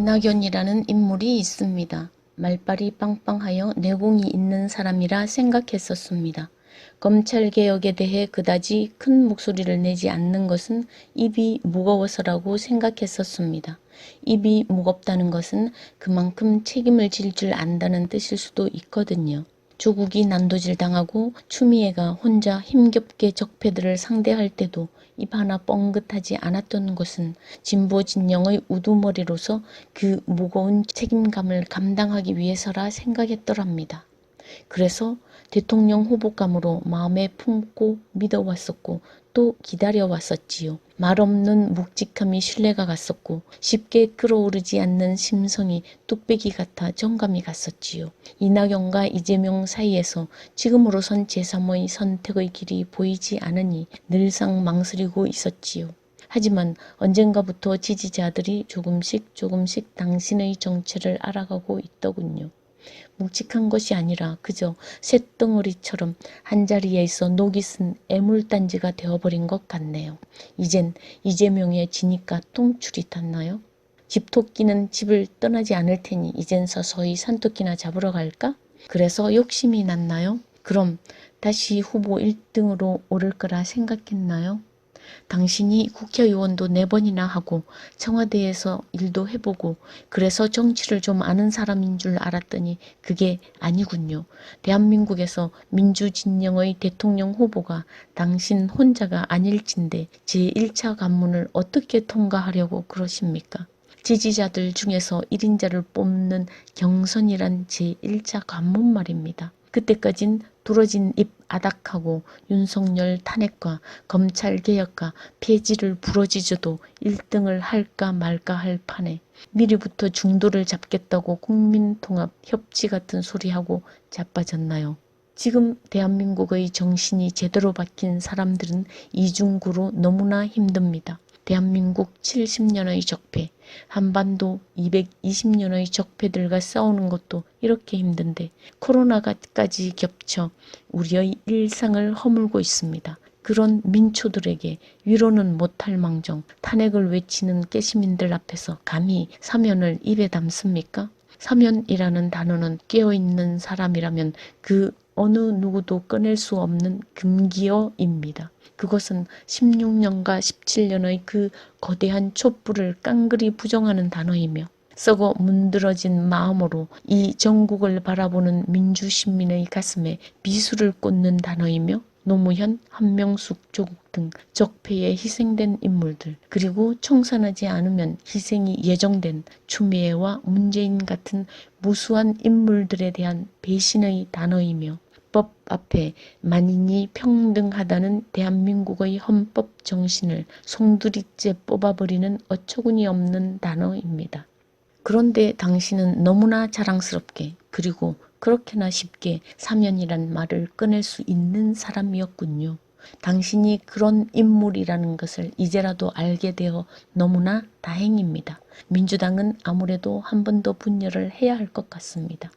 이낙연이라는 인물이 있습니다. 말빨이 빵빵하여 내공이 있는 사람이라 생각했었습니다. 검찰개혁에 대해 그다지 큰 목소리를 내지 않는 것은 입이 무거워서라고 생각했었습니다. 입이 무겁다는 것은 그만큼 책임을 질 줄 안다는 뜻일 수도 있거든요. 조국이 난도질 당하고 추미애가 혼자 힘겹게 적폐들을 상대할 때도 입 하나 뻥긋하지 않았던 것은 진보 진영의 우두머리로서 그 무거운 책임감을 감당하기 위해서라 생각했더랍니다. 그래서 대통령 후보감으로 마음에 품고 믿어왔었고 또 기다려왔었지요. 말없는 묵직함이 신뢰가 갔었고 쉽게 끌어오르지 않는 심성이 뚝배기 같아 정감이 갔었지요. 이낙연과 이재명 사이에서 지금으로선 제3의 선택의 길이 보이지 않으니 늘상 망설이고 있었지요. 하지만 언젠가부터 지지자들이 조금씩 당신의 정체를 알아가고 있더군요. 묵직한 것이 아니라 그저 쇳덩어리처럼 한자리에 있어 녹이 쓴 애물단지가 되어버린 것 같네요. 이젠 이재명의 지니까 똥줄이 탔나요? 집토끼는 집을 떠나지 않을 테니 이젠 서서히 산토끼나 잡으러 갈까? 그래서 욕심이 났나요? 그럼 다시 후보 1등으로 오를 거라 생각했나요? 당신이 국회의원도 4번이나 하고 청와대에서 일도 해보고 그래서 정치를 좀 아는 사람인 줄 알았더니 그게 아니군요. 대한민국에서 민주진영의 대통령 후보가 당신 혼자가 아닐진데 제1차 관문을 어떻게 통과하려고 그러십니까? 지지자들 중에서 1인자를 뽑는 경선이란 제1차 관문 말입니다. 그때까진 부러진 입 아닥하고 윤석열 탄핵과 검찰개혁과 폐지를 부러지져도 1등을 할까 말까 할 판에 미리부터 중도를 잡겠다고 국민통합 협치 같은 소리하고 자빠졌나요? 지금 대한민국의 정신이 제대로 박힌 사람들은 이중구로 너무나 힘듭니다. 대한민국 70년의 적폐, 한반도 220년의 적폐들과 싸우는 것도 이렇게 힘든데 코로나까지 겹쳐 우리의 일상을 허물고 있습니다. 그런 민초들에게 위로는 못할 망정 탄핵을 외치는 깨시민들 앞에서 감히 사면을 입에 담습니까? 사면이라는 단어는 깨어있는 사람이라면 그 어느 누구도 꺼낼 수 없는 금기어입니다. 그것은 16년과 17년의 그 거대한 촛불을 깡그리 부정하는 단어이며 썩어 문드러진 마음으로 이 전국을 바라보는 민주시민의 가슴에 비수를 꽂는 단어이며 노무현, 한명숙, 조국 등 적폐에 희생된 인물들 그리고 청산하지 않으면 희생이 예정된 추미애와 문재인 같은 무수한 인물들에 대한 배신의 단어이며 법 앞에 만인이 평등하다는 대한민국의 헌법 정신을 송두리째 뽑아버리는 어처구니 없는 단어입니다. 그런데 당신은 너무나 자랑스럽게 그리고 그렇게나 쉽게 사면이란 말을 꺼낼 수 있는 사람이었군요. 당신이 그런 인물이라는 것을 이제라도 알게 되어 너무나 다행입니다. 민주당은 아무래도 한 번 더 분열을 해야 할 것 같습니다.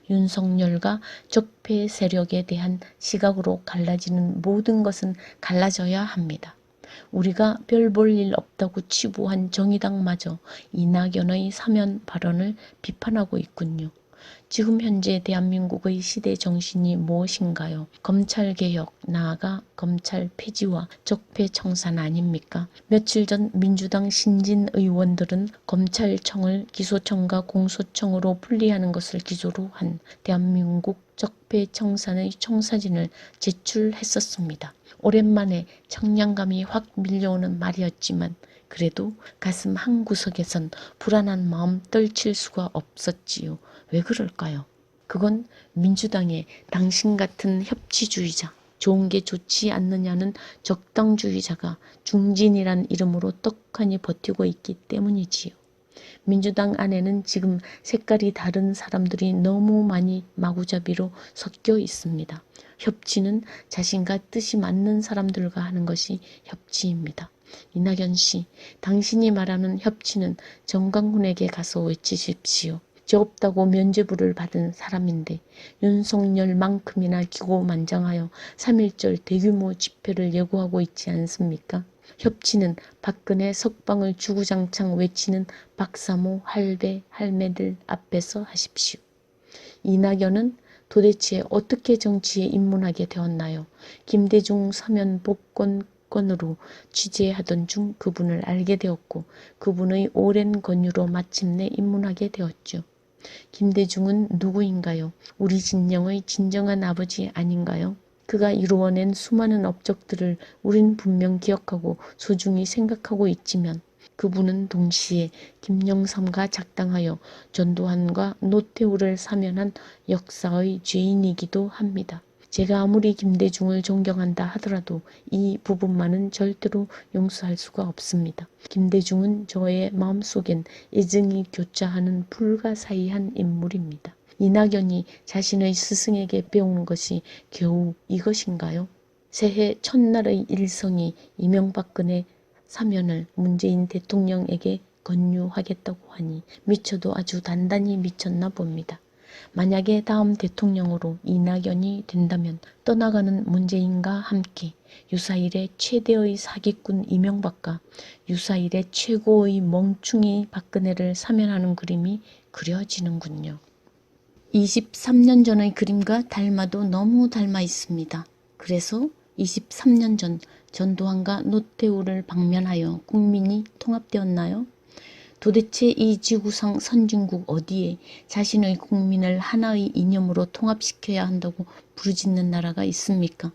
윤석열과 적폐 세력에 대한 시각으로 갈라지는 모든 것은 갈라져야 합니다. 우리가 별 볼 일 없다고 치부한 정의당마저 이낙연의 사면 발언을 비판하고 있군요. 지금 현재 대한민국의 시대 정신이 무엇인가요? 검찰개혁, 나아가 검찰 폐지와 적폐 청산 아닙니까? 며칠 전 민주당 신진 의원들은 검찰청을 기소청과 공소청으로 분리하는 것을 기조로 한 대한민국 적폐 청산의 청사진을 제출했었습니다. 오랜만에 청량감이 확 밀려오는 말이었지만 그래도 가슴 한구석에선 불안한 마음 떨칠 수가 없었지요. 왜 그럴까요? 그건 민주당의 당신 같은 협치주의자, 좋은 게 좋지 않느냐는 적당주의자가 중진이란 이름으로 떡하니 버티고 있기 때문이지요. 민주당 안에는 지금 색깔이 다른 사람들이 너무 많이 마구잡이로 섞여 있습니다. 협치는 자신과 뜻이 맞는 사람들과 하는 것이 협치입니다. 이낙연 씨, 당신이 말하는 협치는 정강훈에게 가서 외치십시오. 죄 없다고 면죄부를 받은 사람인데 윤석열만큼이나 기고만장하여 3.1절 대규모 집회를 예고하고 있지 않습니까? 협치는 박근혜 석방을 주구장창 외치는 박사모 할배 할매들 앞에서 하십시오. 이낙연은 도대체 어떻게 정치에 입문하게 되었나요? 김대중 사면 복권 건으로 취재하던 중 그분을 알게 되었고 그분의 오랜 권유로 마침내 입문하게 되었죠. 김대중은 누구인가요? 우리 진영의 진정한 아버지 아닌가요? 그가 이루어낸 수많은 업적들을 우린 분명 기억하고 소중히 생각하고 있지만 그분은 동시에 김영삼과 작당하여 전두환과 노태우를 사면한 역사의 죄인이기도 합니다. 제가 아무리 김대중을 존경한다 하더라도 이 부분만은 절대로 용서할 수가 없습니다. 김대중은 저의 마음속엔 애증이 교차하는 불가사의한 인물입니다. 이낙연이 자신의 스승에게 배운 것이 겨우 이것인가요? 새해 첫날의 일성이 이명박근혜 사면을 문재인 대통령에게 권유하겠다고 하니 미쳐도 아주 단단히 미쳤나 봅니다. 만약에 다음 대통령으로 이낙연이 된다면 떠나가는 문재인과 함께 유사일의 최대의 사기꾼 이명박과 유사일의 최고의 멍충이 박근혜를 사면하는 그림이 그려지는군요. 23년 전의 그림과 닮아도 너무 닮아 있습니다. 그래서 23년 전 전두환과 노태우를 방면하여 국민이 통합되었나요? 도대체 이 지구상 선진국 어디에 자신의 국민을 하나의 이념으로 통합시켜야 한다고 부르짖는 나라가 있습니까?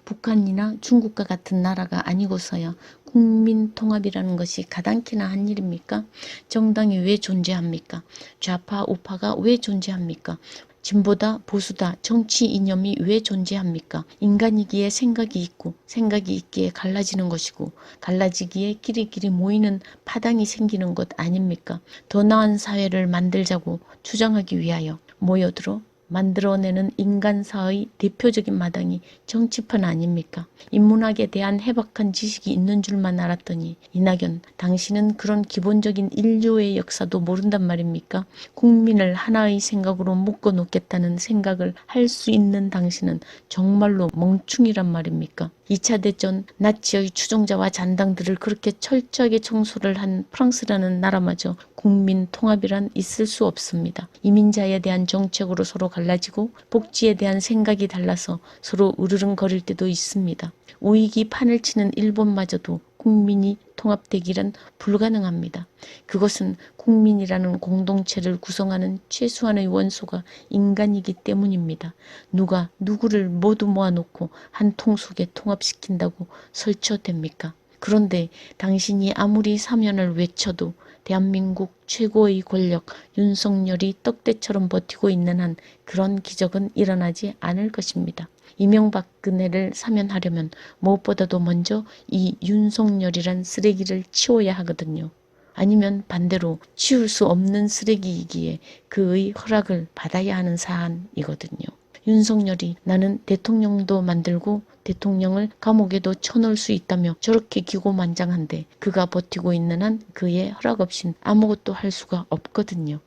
북한이나 중국과 같은 나라가 아니고서야 국민 통합이라는 것이 가당키나 한 일입니까? 정당이 왜 존재합니까? 좌파 우파가 왜 존재합니까? 진보다 보수다 정치 이념이 왜 존재합니까? 인간이기에 생각이 있고 생각이 있기에 갈라지는 것이고 갈라지기에 끼리끼리 모이는 파당이 생기는 것 아닙니까? 더 나은 사회를 만들자고 주장하기 위하여 모여들어 만들어내는 인간사의 대표적인 마당이 정치판 아닙니까? 인문학에 대한 해박한 지식이 있는 줄만 알았더니 이낙연, 당신은 그런 기본적인 인류의 역사도 모른단 말입니까? 국민을 하나의 생각으로 묶어놓겠다는 생각을 할 수 있는 당신은 정말로 멍충이란 말입니까? 2차 대전 나치의 추종자와 잔당들을 그렇게 철저하게 청소를 한 프랑스라는 나라마저 국민 통합이란 있을 수 없습니다. 이민자에 대한 정책으로 서로 갈라지고 복지에 대한 생각이 달라서 서로 으르렁거릴 때도 있습니다. 우익이 판을 치는 일본마저도 국민이 통합되기란 불가능합니다. 그것은 국민이라는 공동체를 구성하는 최소한의 원소가 인간이기 때문입니다. 누가 누구를 모두 모아놓고 한 통 속에 통합시킨다고 설쳐됩니까? 그런데 당신이 아무리 사면을 외쳐도 대한민국 최고의 권력 윤석열이 떡대처럼 버티고 있는 한 그런 기적은 일어나지 않을 것입니다. 이명박근혜를 사면하려면 무엇보다도 먼저 이 윤석열이란 쓰레기를 치워야 하거든요. 아니면 반대로 치울 수 없는 쓰레기이기에 그의 허락을 받아야 하는 사안이거든요. 윤석열이 나는 대통령도 만들고 대통령을 감옥에도 쳐넣을 수 있다며 저렇게 기고만장한데 그가 버티고 있는 한 그의 허락 없인 아무것도 할 수가 없거든요.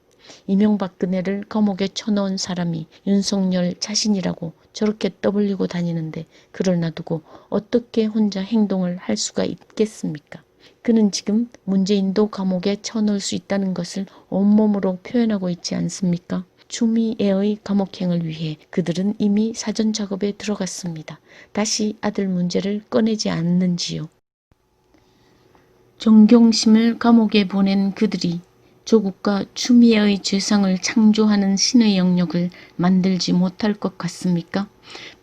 이명박근혜를 감옥에 쳐넣은 사람이 윤석열 자신이라고 저렇게 떠벌리고 다니는데 그를 놔두고 어떻게 혼자 행동을 할 수가 있겠습니까? 그는 지금 문재인도 감옥에 쳐넣을 수 있다는 것을 온몸으로 표현하고 있지 않습니까? 추미애의 감옥행을 위해 그들은 이미 사전 작업에 들어갔습니다. 다시 아들 문제를 꺼내지 않는지요. 정경심을 감옥에 보낸 그들이 조국과 추미애의 죄상을 창조하는 신의 영역을 만들지 못할 것 같습니까?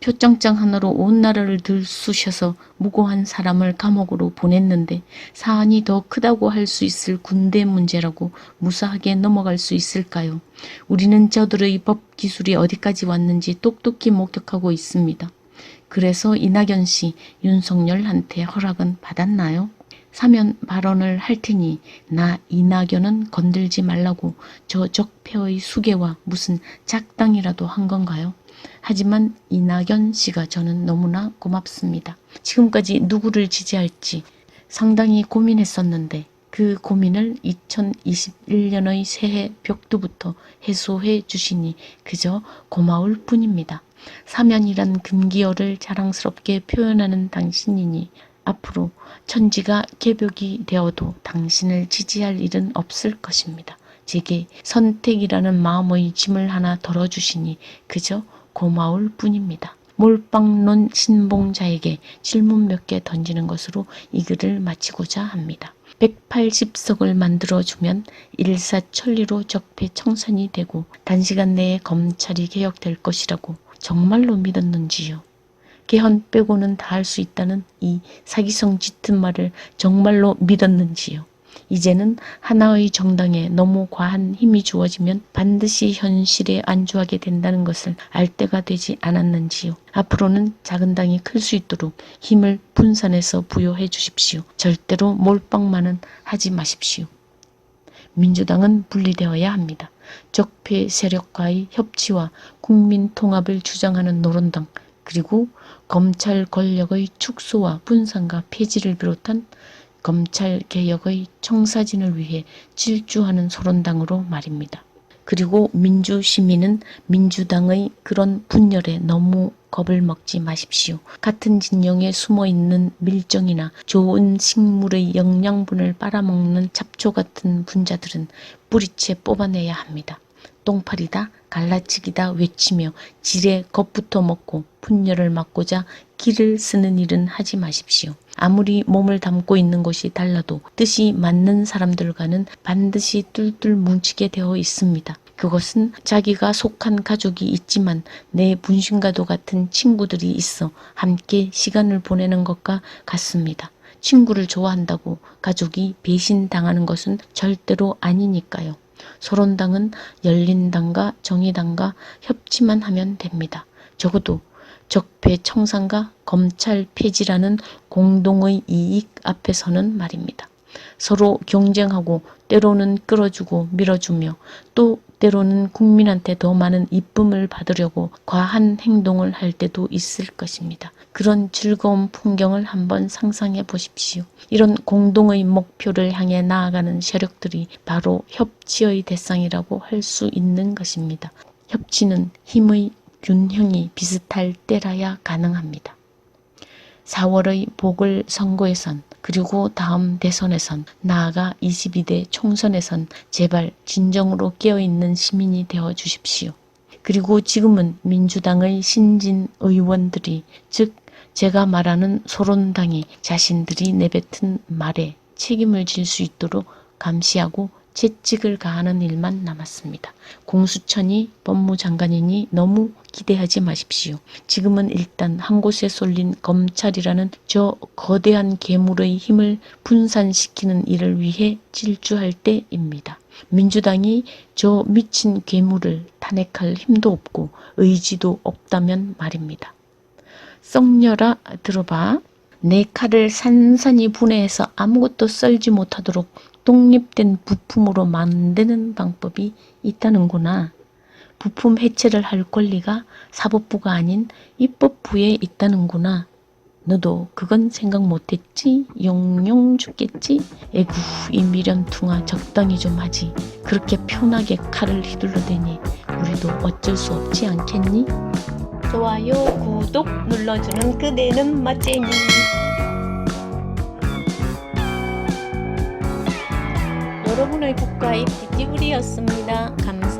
표창장 하나로 온 나라를 들쑤셔서 무고한 사람을 감옥으로 보냈는데 사안이 더 크다고 할 수 있을 군대 문제라고 무사하게 넘어갈 수 있을까요? 우리는 저들의 법 기술이 어디까지 왔는지 똑똑히 목격하고 있습니다. 그래서 이낙연 씨, 윤석열한테 허락은 받았나요? 사면 발언을 할 테니 나 이낙연은 건들지 말라고 저 적폐의 수괴와 무슨 작당이라도 한 건가요? 하지만 이낙연 씨가 저는 너무나 고맙습니다. 지금까지 누구를 지지할지 상당히 고민했었는데 그 고민을 2021년의 새해 벽두부터 해소해 주시니 그저 고마울 뿐입니다. 사면이란 금기어를 자랑스럽게 표현하는 당신이니 앞으로 천지가 개벽이 되어도 당신을 지지할 일은 없을 것입니다. 제게 선택이라는 마음의 짐을 하나 덜어주시니 그저 고마울 뿐입니다. 몰빵론 신봉자에게 질문 몇 개 던지는 것으로 이 글을 마치고자 합니다. 180석을 만들어주면 일사천리로 적폐청산이 되고 단시간 내에 검찰이 개혁될 것이라고 정말로 믿었는지요. 개헌 빼고는 다 할 수 있다는 이 사기성 짙은 말을 정말로 믿었는지요. 이제는 하나의 정당에 너무 과한 힘이 주어지면 반드시 현실에 안주하게 된다는 것을 알 때가 되지 않았는지요. 앞으로는 작은 당이 클 수 있도록 힘을 분산해서 부여해 주십시오. 절대로 몰빵만은 하지 마십시오. 민주당은 분리되어야 합니다. 적폐 세력과의 협치와 국민 통합을 주장하는 노론당, 그리고 검찰 권력의 축소와 분산과 폐지를 비롯한 검찰 개혁의 청사진을 위해 질주하는 소론당으로 말입니다. 그리고 민주시민은 민주당의 그런 분열에 너무 겁을 먹지 마십시오. 같은 진영에 숨어있는 밀정이나 좋은 식물의 영양분을 빨아먹는 잡초 같은 분자들은 뿌리채 뽑아내야 합니다. 똥파리다, 갈라치기다 외치며 지레 겁부터 먹고 분열을 막고자 기를 쓰는 일은 하지 마십시오. 아무리 몸을 담고 있는 것이 달라도 뜻이 맞는 사람들과는 반드시 뚫뚫 뭉치게 되어 있습니다. 그것은 자기가 속한 가족이 있지만 내 분신과도 같은 친구들이 있어 함께 시간을 보내는 것과 같습니다. 친구를 좋아한다고 가족이 배신당하는 것은 절대로 아니니까요. 소론당은 열린당과 정의당과 협치만 하면 됩니다. 적어도 적폐 청산과 검찰 폐지라는 공동의 이익 앞에서는 말입니다. 서로 경쟁하고 때로는 끌어주고 밀어주며 또 때로는 국민한테 더 많은 이쁨을 받으려고 과한 행동을 할 때도 있을 것입니다. 그런 즐거운 풍경을 한번 상상해 보십시오. 이런 공동의 목표를 향해 나아가는 세력들이 바로 협치의 대상이라고 할 수 있는 것입니다. 협치는 힘의 균형이 비슷할 때라야 가능합니다. 4월의 보궐선거에선 그리고 다음 대선에선 나아가 22대 총선에선 제발 진정으로 깨어있는 시민이 되어 주십시오. 그리고 지금은 민주당의 신진 의원들이 즉 제가 말하는 소론당이 자신들이 내뱉은 말에 책임을 질 수 있도록 감시하고 채찍을 가하는 일만 남았습니다. 공수처니 법무장관이니 너무 기대하지 마십시오. 지금은 일단 한 곳에 쏠린 검찰이라는 저 거대한 괴물의 힘을 분산시키는 일을 위해 질주할 때입니다. 민주당이 저 미친 괴물을 탄핵할 힘도 없고 의지도 없다면 말입니다. 썩녀라 들어봐. 내 칼을 산산히 분해해서 아무것도 썰지 못하도록 독립된 부품으로 만드는 방법이 있다는구나. 부품 해체를 할 권리가 사법부가 아닌 입법부에 있다는구나. 너도 그건 생각 못했지? 용용 죽겠지? 에구, 이 미련퉁아 적당히 좀 하지. 그렇게 편하게 칼을 휘둘러대니 우리도 어쩔 수 없지 않겠니? 좋아요, 구독 눌러주는 그대는 멋쟁이. 여러분의 국가의 띠띠부리였습니다. 감사합니다.